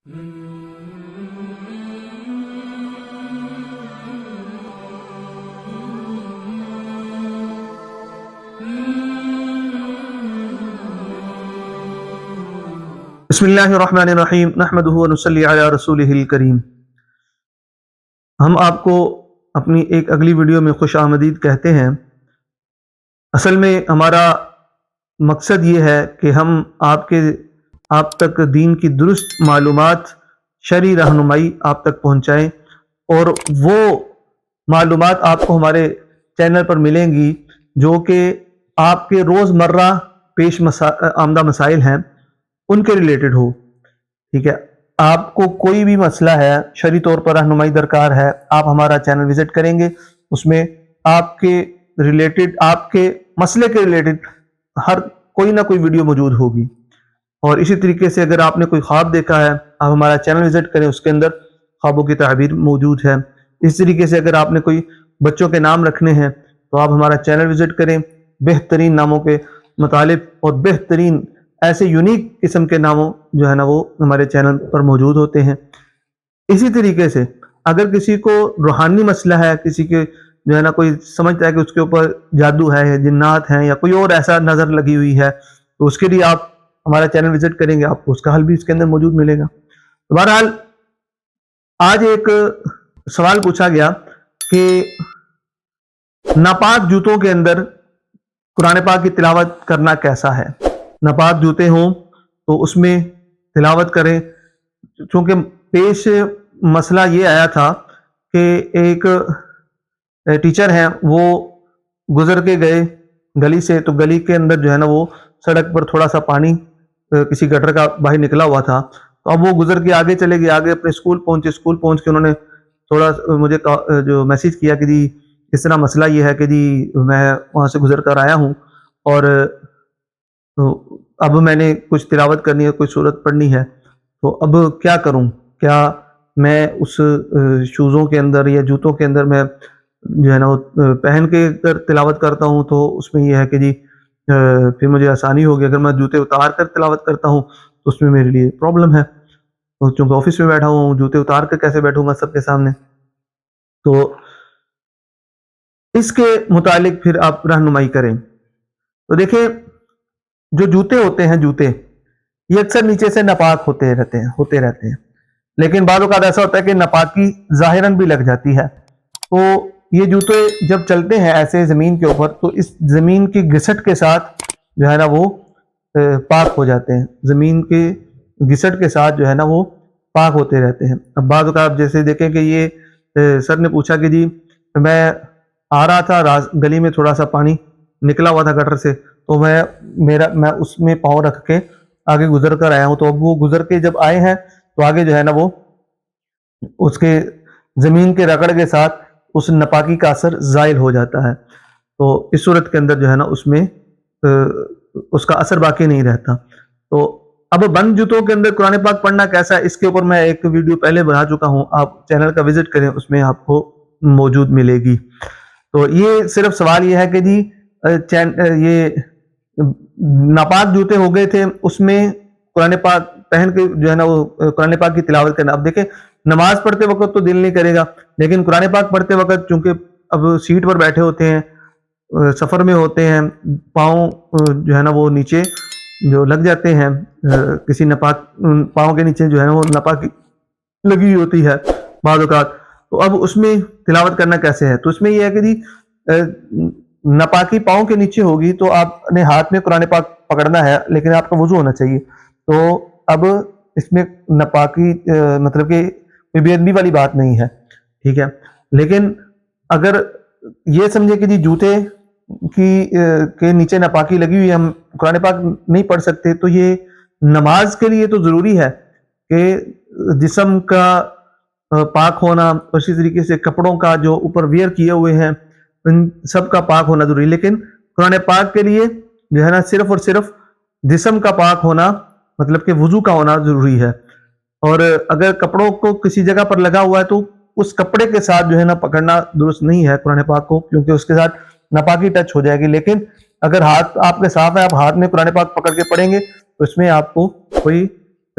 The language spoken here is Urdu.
بسم اللہ الرحمن الرحیم نحمدہ ونصلی علی رسولہ الکریم۔ ہم آپ کو اپنی ایک اگلی ویڈیو میں خوش آمدید کہتے ہیں۔ اصل میں ہمارا مقصد یہ ہے کہ ہم آپ تک دین کی درست معلومات، شرعی رہنمائی آپ تک پہنچائیں، اور وہ معلومات آپ کو ہمارے چینل پر ملیں گی جو کہ آپ کے روز مرہ پیش آمدہ مسائل ہیں ان کے ریلیٹڈ ہو۔ ٹھیک ہے، آپ کو کوئی بھی مسئلہ ہے، شرعی طور پر رہنمائی درکار ہے، آپ ہمارا چینل وزٹ کریں گے، اس میں آپ کے ریلیٹڈ، آپ کے مسئلے کے ریلیٹڈ ہر کوئی نہ کوئی ویڈیو موجود ہوگی۔ اور اسی طریقے سے اگر آپ نے کوئی خواب دیکھا ہے، آپ ہمارا چینل وزٹ کریں، اس کے اندر خوابوں کی تعبیر موجود ہے۔ اس طریقے سے اگر آپ نے کوئی بچوں کے نام رکھنے ہیں تو آپ ہمارا چینل وزٹ کریں، بہترین ناموں کے مطالب اور بہترین ایسے یونیک قسم کے ناموں جو ہے نا وہ ہمارے چینل پر موجود ہوتے ہیں۔ اسی طریقے سے اگر کسی کو روحانی مسئلہ ہے، کسی کے جو ہے نا کوئی سمجھتا ہے کہ اس کے اوپر جادو ہے یا جنات ہیں یا کوئی اور ایسا نظر لگی ہوئی ہے، تو اس کے لیے آپ ہمارا چینل وزٹ کریں گے، آپ کو اس کا حل بھی اس کے اندر موجود ملے گا۔ بہرحال آج ایک سوال پوچھا گیا کہ ناپاک جوتوں کے اندر قرآن پاک کی تلاوت کرنا کیسا ہے۔ ناپاک جوتے ہوں تو اس میں تلاوت کریں، چونکہ پیش مسئلہ یہ آیا تھا کہ ایک ٹیچر ہیں، وہ گزر کے گئے گلی سے، تو گلی کے اندر جو ہے نا وہ سڑک پر تھوڑا سا پانی کسی گٹر کا باہر نکلا ہوا تھا، تو اب وہ گزر کے آگے چلے گئے، آگے اپنے اسکول پہنچے، اسکول پہنچ کے انہوں نے تھوڑا مجھے جو میسیج کیا کہ جی اس طرح مسئلہ یہ ہے کہ جی میں وہاں سے گزر کر آیا ہوں اور اب میں نے کچھ تلاوت کرنی ہے، کوئی سورت پڑھنی ہے، تو اب کیا کروں؟ کیا میں اس شوزوں کے اندر یا جوتوں کے اندر میں جو ہے نا وہ پہن کے تلاوت کرتا ہوں تو اس میں یہ ہے کہ جی پھر مجھے آسانی ہوگی، اگر میں جوتے اتار کر تلاوت کرتا ہوں تو اس میں میرے لیے پرابلم ہے، چونکہ آفس میں بیٹھا ہوں، جوتے اتار کر کیسے بیٹھوں گا سب کے سامنے؟ تو اس کے متعلق پھر آپ رہنمائی کریں۔ تو دیکھیں، جو جوتے ہوتے ہیں، جوتے یہ اکثر نیچے سے ناپاک ہوتے رہتے ہیں، لیکن بعض اوقات ایسا ہوتا ہے کہ ناپاکی ظاہراً بھی لگ جاتی ہے، تو یہ جوتے جب چلتے ہیں ایسے زمین کے اوپر تو اس زمین کی گھسٹ کے ساتھ جو ہے نا وہ پاک ہو جاتے ہیں، زمین کے گھسٹ کے ساتھ جو ہے نا وہ پاک ہوتے رہتے ہیں۔ اب بعض اوقات جیسے دیکھیں کہ یہ سر نے پوچھا کہ جی میں آ رہا تھا، گلی میں تھوڑا سا پانی نکلا ہوا تھا گٹر سے، تو میں اس میں پاؤں رکھ کے آگے گزر کر آیا ہوں، تو اب وہ گزر کے جب آئے ہیں تو آگے جو ہے نا وہ اس کے زمین کے رگڑ کے ساتھ اس ناپاکی کا اثر زائل ہو جاتا ہے، تو اس صورت کے اندر جو ہے نا اس میں اس کا اثر باقی نہیں رہتا۔ تو اب بند جوتوں کے اندر قرآن پاک پڑھنا کیسا ہے، اس کے اوپر میں ایک ویڈیو پہلے بنا چکا ہوں، آپ چینل کا وزٹ کریں، اس میں آپ کو موجود ملے گی۔ تو یہ صرف سوال یہ ہے کہ جی یہ ناپاک جوتے ہو گئے تھے، اس میں قرآن پاک پہن کے جو ہے نا وہ قرآن پاک کی تلاوت کرنا۔ اب دیکھیں، نماز پڑھتے وقت تو دل نہیں کرے گا، لیکن قرآن پاک پڑھتے وقت چونکہ اب سیٹ پر بیٹھے ہوتے ہیں، سفر میں ہوتے ہیں، پاؤں جو ہے نا وہ نیچے جو لگ جاتے ہیں، کسی ناپاک پاؤں کے نیچے جو ہے نا وہ ناپاکی لگی ہوتی ہے بعض اوقات، تو اب اس میں تلاوت کرنا کیسے ہے؟ تو اس میں یہ ہے کہ جی ناپاکی پاؤں کے نیچے ہوگی تو آپ نے ہاتھ میں قرآن پاک پکڑنا ہے، لیکن آپ کا وضو ہونا چاہیے، تو اب اس میں ناپاکی مطلب کہ بے ادبی والی بات نہیں ہے، ٹھیک ہے۔ لیکن اگر یہ سمجھے کہ جی جوتے کے نیچے ناپاکی لگی ہوئی ہے، ہم قرآن پاک نہیں پڑھ سکتے، تو یہ نماز کے لیے تو ضروری ہے کہ جسم کا پاک ہونا، اسی طریقے سے کپڑوں کا جو اوپر ویئر کیے ہوئے ہیں ان سب کا پاک ہونا ضروری، لیکن قرآن پاک کے لیے جو ہے نا صرف اور صرف جسم کا پاک ہونا، مطلب کہ وضو کا ہونا ضروری ہے۔ اور اگر کپڑوں کو کسی جگہ پر لگا ہوا ہے تو اس کپڑے کے ساتھ جو ہے نا پکڑنا درست نہیں ہے قرآن پاک کو، کیونکہ اس کے ساتھ ناپاکی ٹچ ہو جائے گی۔ لیکن اگر ہاتھ آپ کے صاف ہے، آپ ہاتھ میں قرآن پاک پکڑ کے پڑھیں گے تو اس میں آپ کو کوئی